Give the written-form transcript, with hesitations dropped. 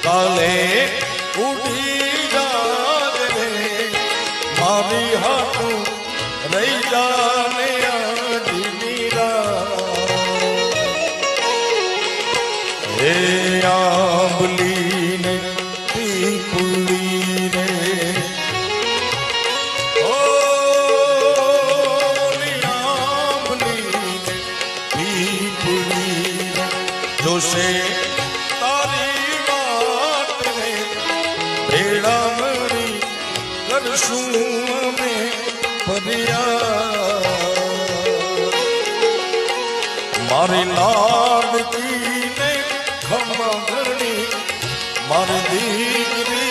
કાલે ઉડી જાત રે મારી હાથું રહી જાને હે આંબલી ને પીપળી ને આંબલી ને પીપળી જોશે તારી વાત રે ભેળામણી કરશું અમે ફરિયાદ મારી લાડકી ને ખમગણી મારી દીકરી